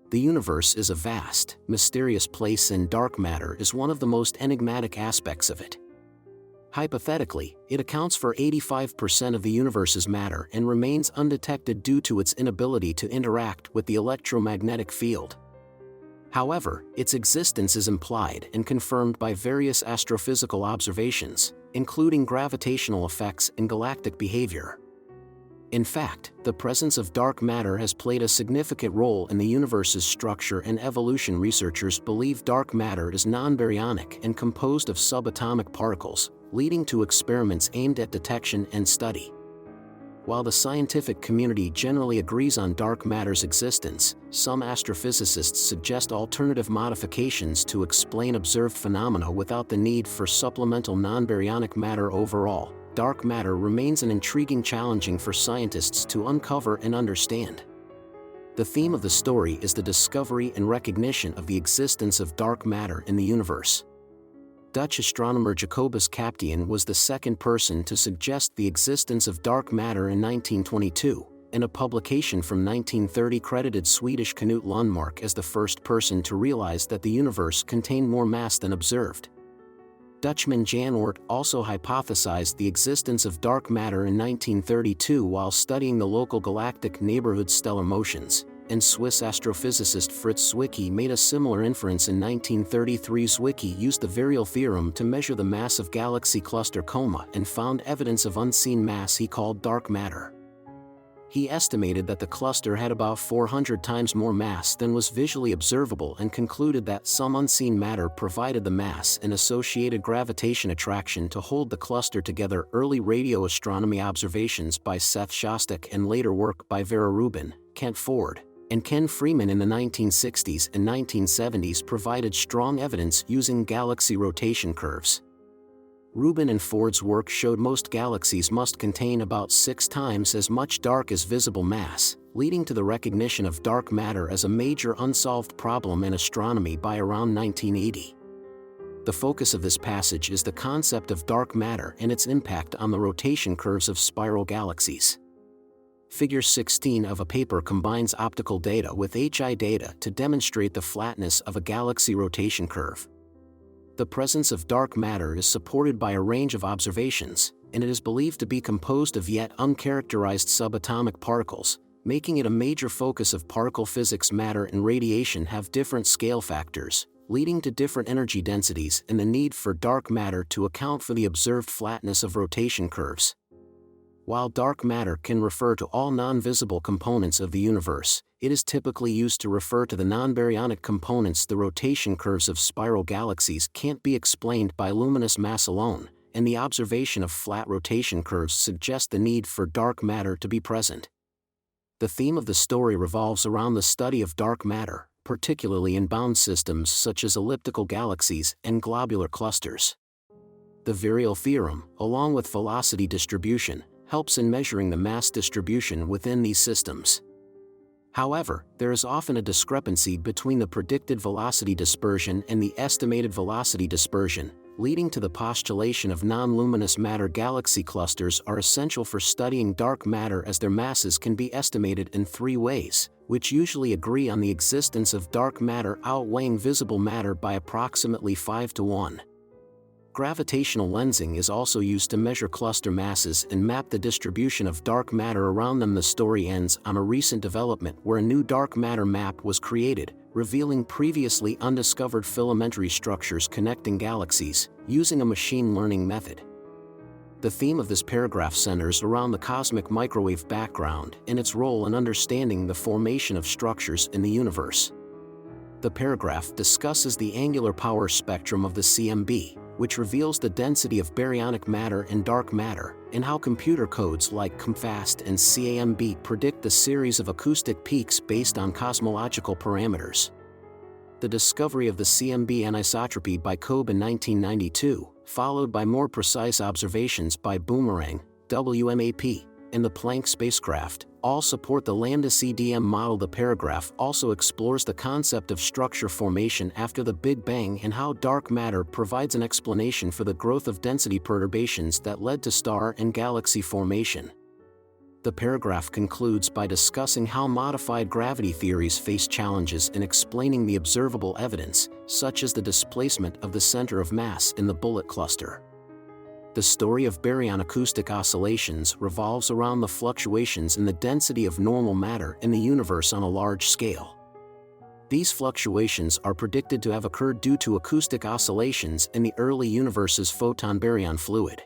The universe is a vast, mysterious place and dark matter is one of the most enigmatic aspects of it. Hypothetically, it accounts for 85% of the universe's matter and remains undetected due to its inability to interact with the electromagnetic field. However, its existence is implied and confirmed by various astrophysical observations, including gravitational effects and galactic behavior. In fact, the presence of dark matter has played a significant role in the universe's structure, and evolution researchers believe dark matter is non-baryonic and composed of subatomic particles, leading to experiments aimed at detection and study. While the scientific community generally agrees on dark matter's existence, some astrophysicists suggest alternative modifications to explain observed phenomena without the need for supplemental non-baryonic matter. Overall, dark matter remains an intriguing challenge for scientists to uncover and understand. The theme of the story is the discovery and recognition of the existence of dark matter in the universe. Dutch astronomer Jacobus Kapteyn was the second person to suggest the existence of dark matter in 1922, and a publication from 1930 credited Swedish Knut Lundmark as the first person to realize that the universe contained more mass than observed. Dutchman Jan Oort also hypothesized the existence of dark matter in 1932 while studying the local galactic neighborhood stellar motions, and Swiss astrophysicist Fritz Zwicky made a similar inference in 1933. Zwicky used the virial theorem to measure the mass of galaxy cluster Coma and found evidence of unseen mass he called dark matter. He estimated that the cluster had about 400 times more mass than was visually observable and concluded that some unseen matter provided the mass and associated gravitation attraction to hold the cluster together. Early radio astronomy observations by Seth Shostak and later work by Vera Rubin, Kent Ford, and Ken Freeman in the 1960s and 1970s provided strong evidence using galaxy rotation curves. Rubin and Ford's work showed most galaxies must contain about 6 times as much dark as visible mass, leading to the recognition of dark matter as a major unsolved problem in astronomy by around 1980. The focus of this passage is the concept of dark matter and its impact on the rotation curves of spiral galaxies. Figure 16 of a paper combines optical data with HI data to demonstrate the flatness of a galaxy rotation curve. The presence of dark matter is supported by a range of observations, and it is believed to be composed of yet uncharacterized subatomic particles, making it a major focus of particle physics. Matter and radiation have different scale factors, leading to different energy densities and the need for dark matter to account for the observed flatness of rotation curves. While dark matter can refer to all non-visible components of the universe, it is typically used to refer to the non-baryonic components. The rotation curves of spiral galaxies can't be explained by luminous mass alone, and the observation of flat rotation curves suggests the need for dark matter to be present. The theme of the story revolves around the study of dark matter, particularly in bound systems such as elliptical galaxies and globular clusters. The virial theorem, along with velocity distribution, helps in measuring the mass distribution within these systems. However, there is often a discrepancy between the predicted velocity dispersion and the estimated velocity dispersion, leading to the postulation of non-luminous matter. Galaxy clusters are essential for studying dark matter as their masses can be estimated in 3 ways, which usually agree on the existence of dark matter outweighing visible matter by approximately 5 to 1. Gravitational lensing is also used to measure cluster masses and map the distribution of dark matter around them. The story ends on a recent development where a new dark matter map was created, revealing previously undiscovered filamentary structures connecting galaxies, using a machine learning method. The theme of this paragraph centers around the cosmic microwave background and its role in understanding the formation of structures in the universe. The paragraph discusses the angular power spectrum of the CMB, which reveals the density of baryonic matter and dark matter, and how computer codes like COMFAST and CAMB predict the series of acoustic peaks based on cosmological parameters. The discovery of the CMB anisotropy by Kobe in 1992, followed by more precise observations by Boomerang, WMAP, and the Planck spacecraft, all support the lambda CDM model. The paragraph also explores the concept of structure formation after the Big Bang and how dark matter provides an explanation for the growth of density perturbations that led to star and galaxy formation. The paragraph concludes by discussing how modified gravity theories face challenges in explaining the observable evidence, such as the displacement of the center of mass in the bullet cluster. The story of baryon acoustic oscillations revolves around the fluctuations in the density of normal matter in the universe on a large scale. These fluctuations are predicted to have occurred due to acoustic oscillations in the early universe's photon-baryon fluid.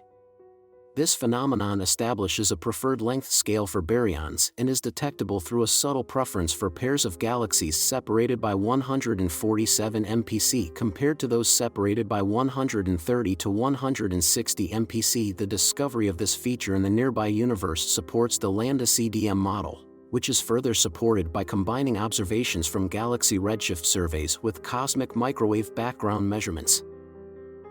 This phenomenon establishes a preferred length scale for baryons and is detectable through a subtle preference for pairs of galaxies separated by 147 mpc compared to those separated by 130 to 160 mpc. The discovery of this feature in the nearby universe supports the lambda CDM model, which is further supported by combining observations from galaxy redshift surveys with cosmic microwave background measurements.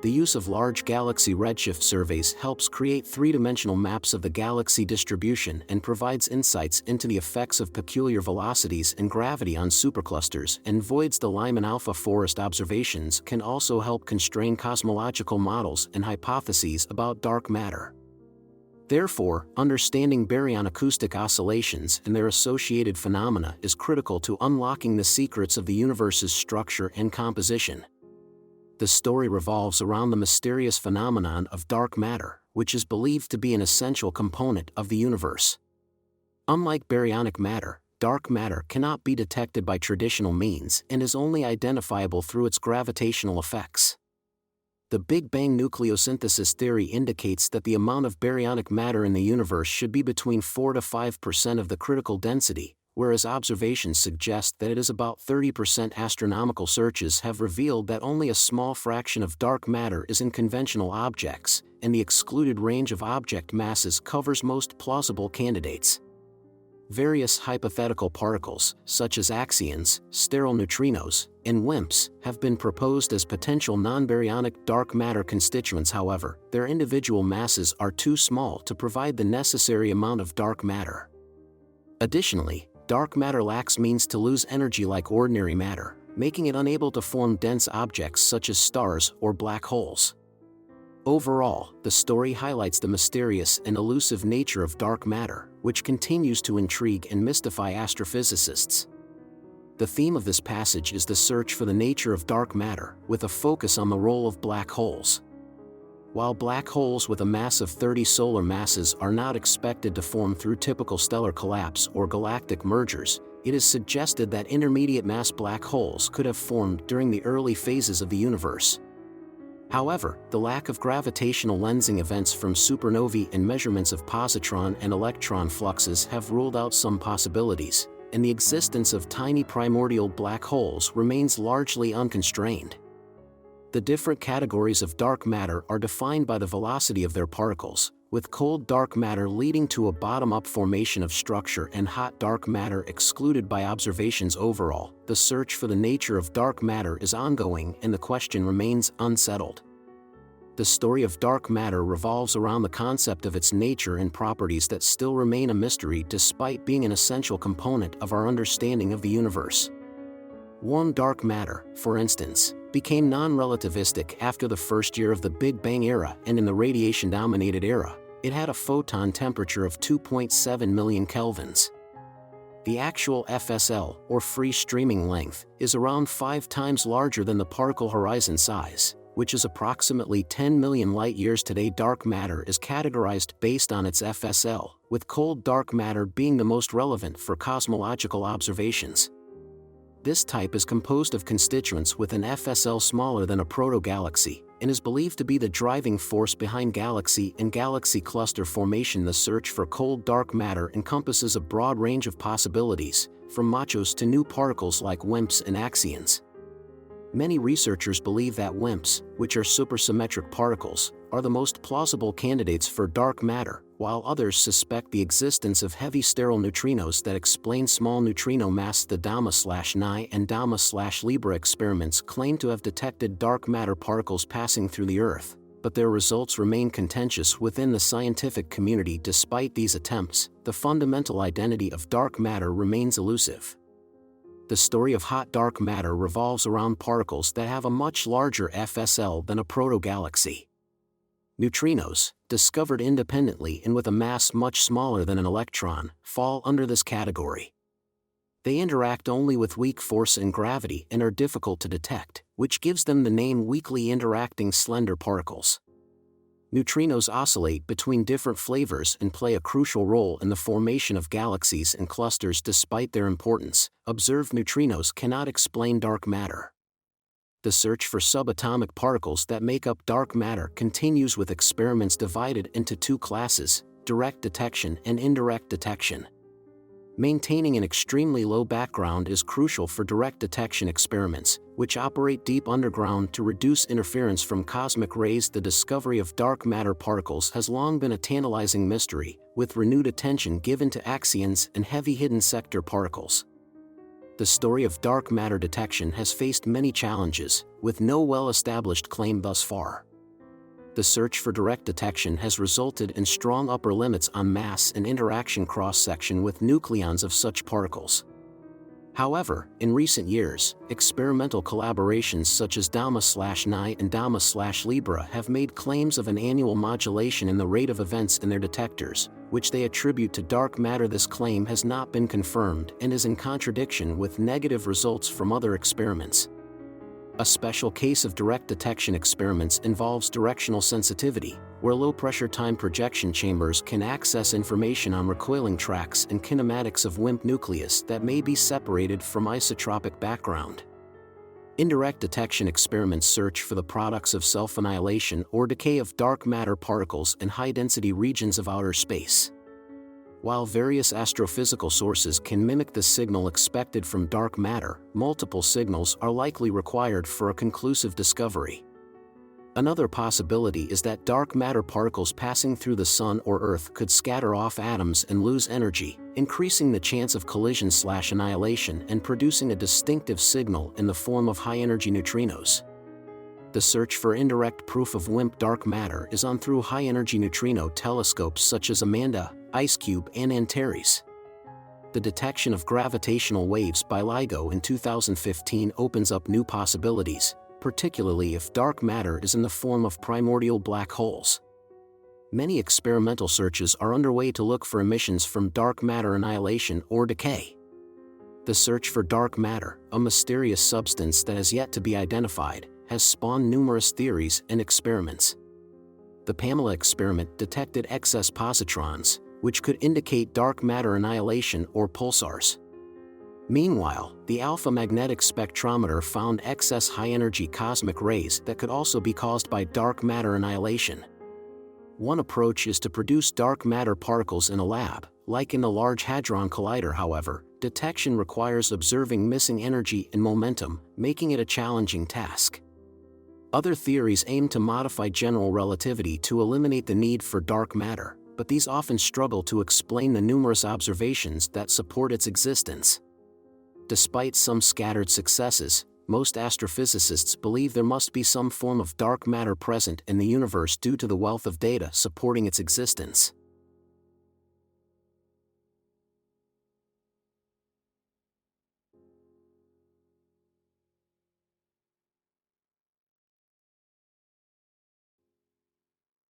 The use of large galaxy redshift surveys helps create three-dimensional maps of the galaxy distribution and provides insights into the effects of peculiar velocities and gravity on superclusters, and voids the Lyman alpha forest observations can also help constrain cosmological models and hypotheses about dark matter. Therefore, understanding baryon acoustic oscillations and their associated phenomena is critical to unlocking the secrets of the universe's structure and composition. The story revolves around the mysterious phenomenon of dark matter, which is believed to be an essential component of the universe. Unlike baryonic matter, dark matter cannot be detected by traditional means and is only identifiable through its gravitational effects. The Big Bang nucleosynthesis theory indicates that the amount of baryonic matter in the universe should be between 4 to 5% of the critical density, whereas observations suggest that it is about 30%. Astronomical searches have revealed that only a small fraction of dark matter is in conventional objects, and the excluded range of object masses covers most plausible candidates. Various hypothetical particles, such as axions, sterile neutrinos, and WIMPs, have been proposed as potential non-baryonic dark matter constituents. However, their individual masses are too small to provide the necessary amount of dark matter. Additionally, dark matter lacks means to lose energy like ordinary matter, making it unable to form dense objects such as stars or black holes. Overall, the story highlights the mysterious and elusive nature of dark matter, which continues to intrigue and mystify astrophysicists. The theme of this passage is the search for the nature of dark matter, with a focus on the role of black holes. While black holes with a mass of 30 solar masses are not expected to form through typical stellar collapse or galactic mergers, it is suggested that intermediate mass black holes could have formed during the early phases of the universe. However, the lack of gravitational lensing events from supernovae and measurements of positron and electron fluxes have ruled out some possibilities, and the existence of tiny primordial black holes remains largely unconstrained. The different categories of dark matter are defined by the velocity of their particles, with cold dark matter leading to a bottom-up formation of structure and hot dark matter excluded by observations. Overall, the search for the nature of dark matter is ongoing and the question remains unsettled. The story of dark matter revolves around the concept of its nature and properties that still remain a mystery despite being an essential component of our understanding of the universe. Warm dark matter, for instance, became non-relativistic after the first year of the Big Bang era, and in the radiation-dominated era, it had a photon temperature of 2.7 million kelvins. The actual FSL, or free streaming length, is around 5 times larger than the particle horizon size, which is approximately 10 million light-years. Today, dark matter is categorized based on its FSL, with cold dark matter being the most relevant for cosmological observations. This type is composed of constituents with an FSL smaller than a protogalaxy, and is believed to be the driving force behind galaxy and galaxy cluster formation. The search for cold dark matter encompasses a broad range of possibilities, from machos to new particles like WIMPs and axions. Many researchers believe that WIMPs, which are supersymmetric particles, are the most plausible candidates for dark matter, while others suspect the existence of heavy sterile neutrinos that explain small neutrino mass. The Dama/Nye and Dama/Libra experiments claim to have detected dark matter particles passing through the Earth, but their results remain contentious within the scientific community. Despite these attempts, the fundamental identity of dark matter remains elusive. The story of hot dark matter revolves around particles that have a much larger FSL than a protogalaxy. Neutrinos, discovered independently and with a mass much smaller than an electron, fall under this category. They interact only with weak force and gravity and are difficult to detect, which gives them the name weakly interacting slender particles. Neutrinos oscillate between different flavors and play a crucial role in the formation of galaxies and clusters. Despite their importance, observed neutrinos cannot explain dark matter. The search for subatomic particles that make up dark matter continues, with experiments divided into two classes: direct detection and indirect detection. Maintaining an extremely low background is crucial for direct detection experiments, which operate deep underground to reduce interference from cosmic rays. The discovery of dark matter particles has long been a tantalizing mystery, with renewed attention given to axions and heavy hidden sector particles. The story of dark matter detection has faced many challenges, with no well-established claim thus far. The search for direct detection has resulted in strong upper limits on mass and interaction cross-section with nucleons of such particles. However, in recent years, experimental collaborations such as DAMA/NI and DAMA/Libra have made claims of an annual modulation in the rate of events in their detectors, which they attribute to dark matter. This claim has not been confirmed and is in contradiction with negative results from other experiments. A special case of direct detection experiments involves directional sensitivity, where low-pressure time projection chambers can access information on recoiling tracks and kinematics of WIMP nucleus that may be separated from isotropic background. Indirect detection experiments search for the products of self-annihilation or decay of dark matter particles in high-density regions of outer space. While various astrophysical sources can mimic the signal expected from dark matter, multiple signals are likely required for a conclusive discovery. Another possibility is that dark matter particles passing through the Sun or Earth could scatter off atoms and lose energy, increasing the chance of collision/annihilation and producing a distinctive signal in the form of high-energy neutrinos. The search for indirect proof of WIMP dark matter is on through high-energy neutrino telescopes such as AMANDA, IceCube, and Antares. The detection of gravitational waves by LIGO in 2015 opens up new possibilities, particularly if dark matter is in the form of primordial black holes. Many experimental searches are underway to look for emissions from dark matter annihilation or decay. The search for dark matter, a mysterious substance that has yet to be identified, has spawned numerous theories and experiments. The Pamela experiment detected excess positrons, which could indicate dark matter annihilation or pulsars. Meanwhile, the alpha magnetic spectrometer found excess high-energy cosmic rays that could also be caused by dark matter annihilation. One approach is to produce dark matter particles in a lab. Like in the Large Hadron Collider, however, detection requires observing missing energy and momentum, making it a challenging task. Other theories aim to modify general relativity to eliminate the need for dark matter, but these often struggle to explain the numerous observations that support its existence. Despite some scattered successes, most astrophysicists believe there must be some form of dark matter present in the universe due to the wealth of data supporting its existence.